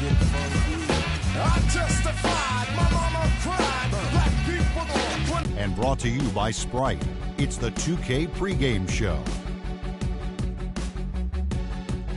get funky. I testified, my mama cried, black people don't. And brought to you by Sprite. It's the 2K pregame show.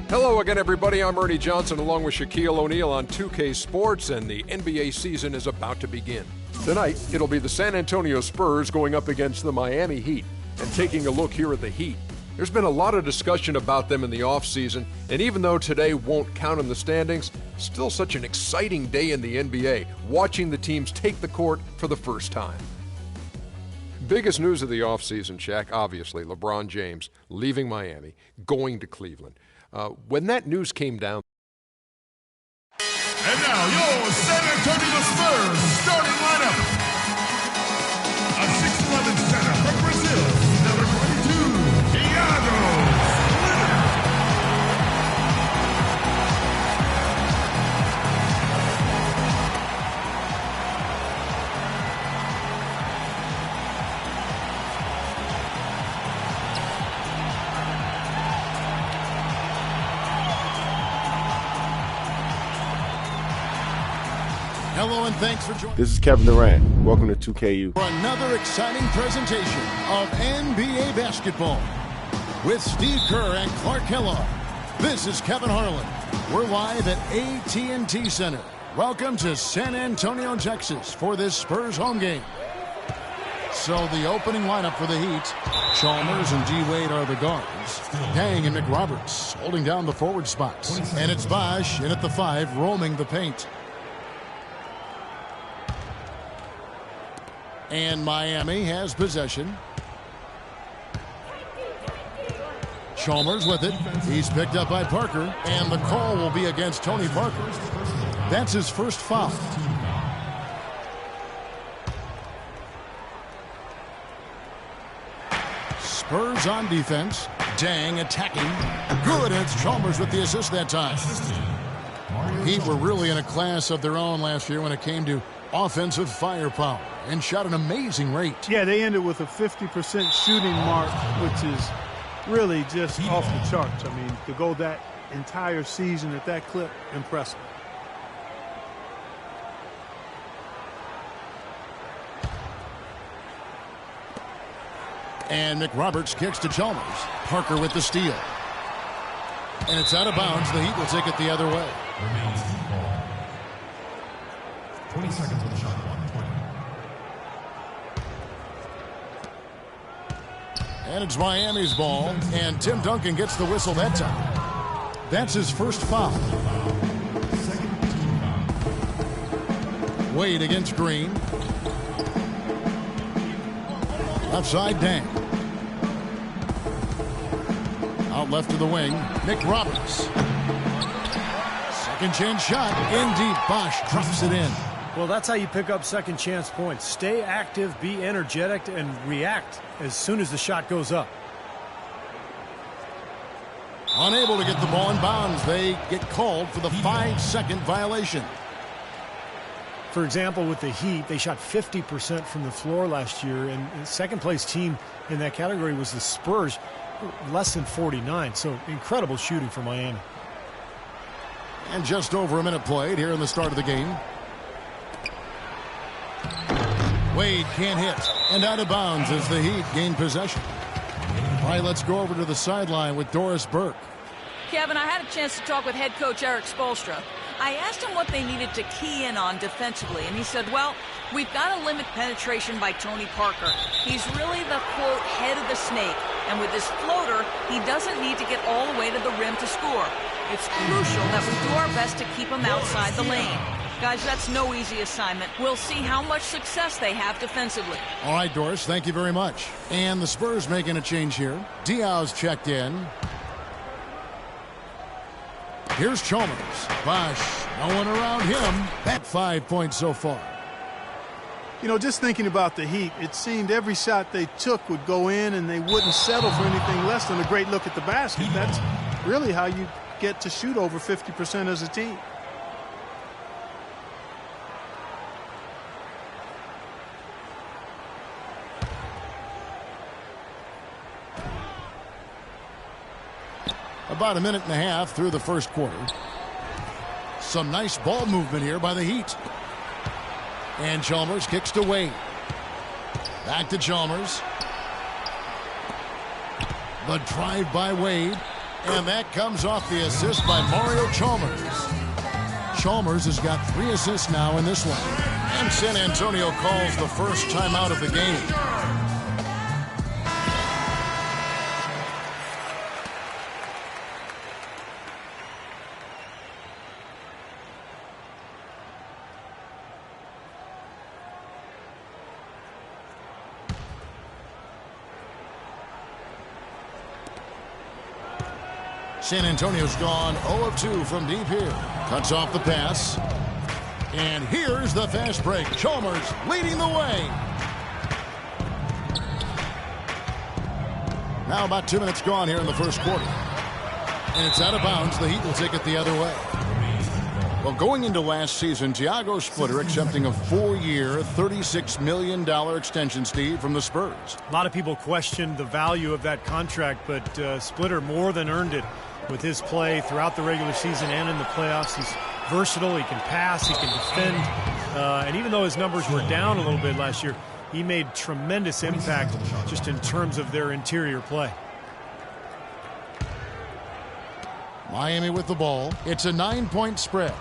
Hello again, everybody. I'm Ernie Johnson along with Shaquille O'Neal on 2K Sports, and the NBA season is about to begin. Tonight, it'll be the San Antonio Spurs going up against the Miami Heat. And taking a look here at the Heat, there's been a lot of discussion about them in the offseason, and even though today won't count in the standings, still such an exciting day in the NBA, watching the teams take the court for the first time. Biggest news of the offseason, Shaq, obviously, LeBron James leaving Miami, going to Cleveland. When that news came down. And now your San Antonio Spurs starting lineup. A 6'11" center from Brazil, number 22, Thiago. Hello and thanks for joining. This is Kevin Durant. Welcome to 2KU. For another exciting presentation of NBA basketball with Steve Kerr and Clark Kellogg. This is Kevin Harlan. We're live at AT&T Center. Welcome to San Antonio, Texas for this Spurs home game. So the opening lineup for the Heat, Chalmers and D-Wade are the guards. Dang and McRoberts holding down the forward spots. And it's Bosh in at the 5, roaming the paint. And Miami has possession. Chalmers with it. He's picked up by Parker. And the call will be against Tony Parker. That's his first foul. Spurs on defense. Dang attacking. Good. And it's Chalmers with the assist that time. Heat were really in a class of their own last year when it came to offensive firepower and shot an amazing rate. Yeah, they ended with a 50% shooting mark, which is really just off the charts. I mean, to go that entire season at that clip, impressive. And McRoberts kicks to Chalmers. Parker with the steal. And it's out of bounds. The Heat will take it the other way. 20 seconds on the shot clock. 20. And it's Miami's ball. And Tim Duncan gets the whistle that time. That's his first foul. Wade against Green. Outside Dang. Out left to the wing. McRoberts. Second chance shot. In deep. Bosh drops it in. Well, that's how you pick up second chance points. Stay active, be energetic, and react as soon as the shot goes up. Unable to get the ball in bounds. They get called for the 5-second violation. For example, with the Heat, they shot 50% from the floor last year, and the second-place team in that category was the Spurs, less than 49. So incredible shooting for Miami. And just over a minute played here in the start of the game. Wade can't hit. And out of bounds as the Heat gain possession. All right, let's go over to the sideline with Doris Burke. Kevin, I had a chance to talk with head coach Eric Spoelstra. I asked him what they needed to key in on defensively, and he said, well, we've got to limit penetration by Tony Parker. He's really the, quote, head of the snake, and with his floater, he doesn't need to get all the way to the rim to score. It's crucial that we do our best to keep him outside the lane. Guys, that's no easy assignment. We'll see how much success they have defensively. All right, Doris, thank you very much. And the Spurs making a change here. Diaw's checked in. Here's Chalmers. Bosh, no one around him. That 5 points so far. You know, just thinking about the Heat, it seemed every shot they took would go in and they wouldn't settle for anything less than a great look at the basket. That's really how you get to shoot over 50% as a team. About a minute and a half through the first quarter. Some nice ball movement here by the Heat. And Chalmers kicks to Wade. Back to Chalmers. The drive by Wade. And that comes off the assist by Mario Chalmers. Chalmers has got 3 assists now in this one. And San Antonio calls the first timeout of the game. San Antonio's gone 0 of 2 from deep here. Cuts off the pass. And here's the fast break. Chalmers leading the way. Now about 2 minutes gone here in the first quarter. And it's out of bounds. The Heat will take it the other way. Well, going into last season, Thiago Splitter accepting a 4-year, $36 million extension, Steve, from the Spurs. A lot of people questioned the value of that contract, but Splitter more than earned it with his play throughout the regular season and in the playoffs. He's versatile. He can pass. He can defend. And even though his numbers were down a little bit last year, he made tremendous impact just in terms of their interior play. Miami with the ball. It's a 9-point spread.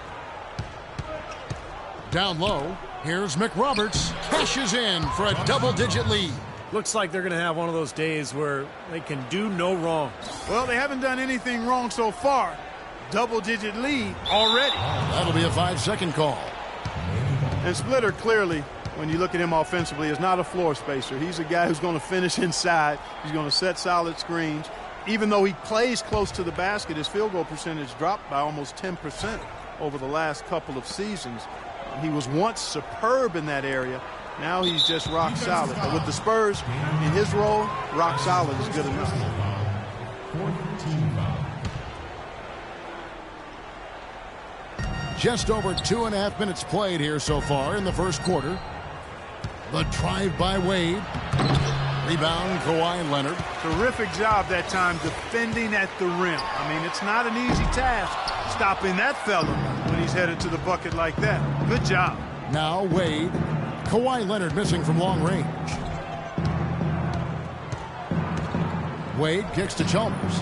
Down low, here's McRoberts. Cashes in for a double-digit lead. Looks like they're going to have one of those days where they can do no wrong. Well, they haven't done anything wrong so far. Double-digit lead already. That'll be a 5-second call. And Splitter clearly, when you look at him offensively, is not a floor spacer. He's a guy who's going to finish inside. He's going to set solid screens. Even though he plays close to the basket, his field goal percentage dropped by almost 10% over the last couple of seasons. He was once superb in that area. Now he's just rock solid. But with the Spurs, in his role, rock solid is good enough. Just over 2.5 minutes played here so far in the first quarter. The drive by Wade. Rebound, Kawhi Leonard. Terrific job that time defending at the rim. I mean, it's not an easy task stopping that fella when he's headed to the bucket like that. Good job. Now Wade. Kawhi Leonard missing from long range. Wade kicks to Chalmers.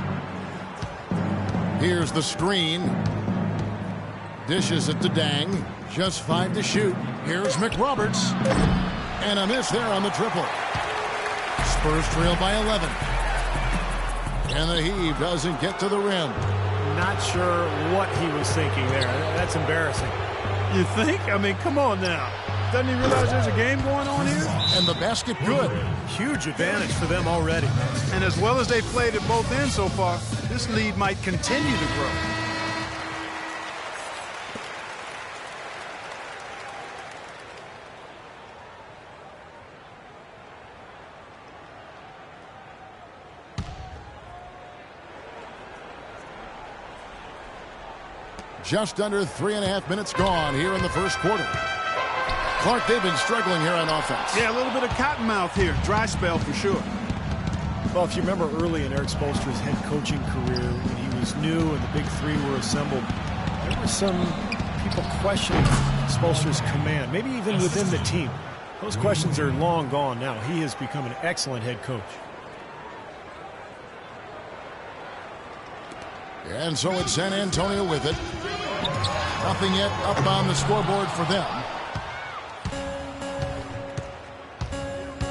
Here's the screen. Dishes it to Dang. Just 5 to shoot. Here's McRoberts. And a miss there on the triple. Spurs trail by 11. And the heave doesn't get to the rim. Not sure what he was thinking there. That's embarrassing. You think? I mean, come on now. Doesn't he realize there's a game going on here? And the basket good. Huge advantage for them already. And as well as they played at both ends so far, this lead might continue to grow. Just under 3.5 minutes gone here in the first quarter. Clark, they've been struggling here on offense. Yeah, a little bit of cottonmouth here. Dry spell for sure. Well, if you remember early in Eric Spoelstra's head coaching career, when he was new and the big three were assembled, there were some people questioning Spoelstra's command, maybe even within the team. Those questions are long gone now. He has become an excellent head coach. And so it's San Antonio with it. Nothing yet up on the scoreboard for them.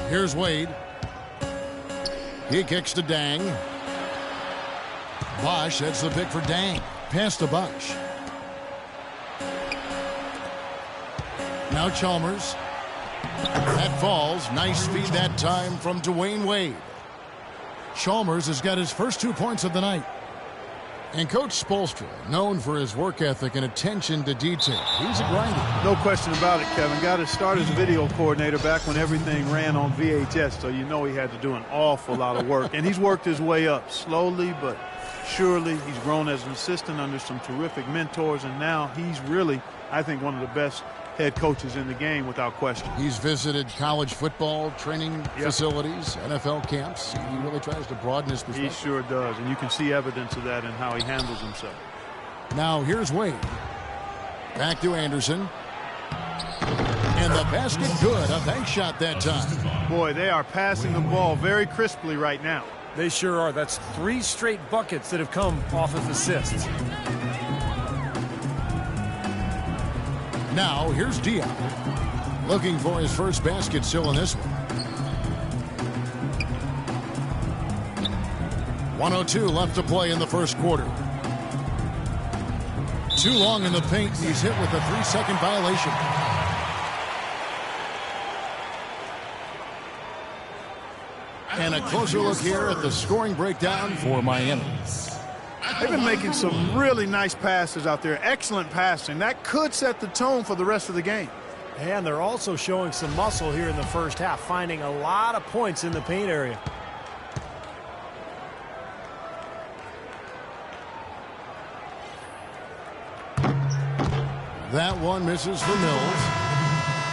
Here's Wade. He kicks to Dang. Bosch, that's the pick for Dang. Pass to Bosch. Now Chalmers. That falls. Nice feed that time from Dwayne Wade. Chalmers has got his first 2 points of the night. And Coach Spoelstra, known for his work ethic and attention to detail. He's a grinder. No question about it, Kevin. Got to start as video coordinator back when everything ran on VHS, so you know he had to do an awful lot of work. And he's worked his way up slowly but surely. He's grown as an assistant under some terrific mentors, and now he's really, I think, one of the best head coaches in the game without question. He's visited college football training facilities, NFL camps. He really tries to broaden his perspective. He sure does, and you can see evidence of that in how he handles himself. Now here's Wade. Back to Anderson. And the basket good. A bank shot that time. Boy, they are passing the ball very crisply right now. They sure are. That's 3 straight buckets that have come off of assists. Now, here's Diop. Looking for his first basket still in this one. 1:02 left to play in the first quarter. Too long in the paint. He's hit with a 3-second violation. And a closer look here at the scoring breakdown for Miami. They've been making some really nice passes out there. Excellent passing. That could set the tone for the rest of the game. And they're also showing some muscle here in the first half, finding a lot of points in the paint area. That one misses for Mills.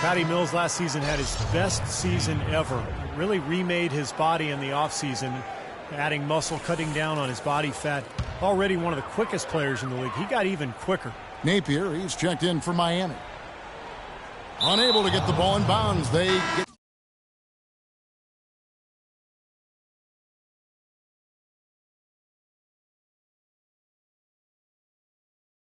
Patty Mills last season had his best season ever. Really remade his body in the offseason, adding muscle, cutting down on his body fat. Already one of the quickest players in the league. He got even quicker. Napier, he's checked in for Miami. Unable to get the ball in bounds. They get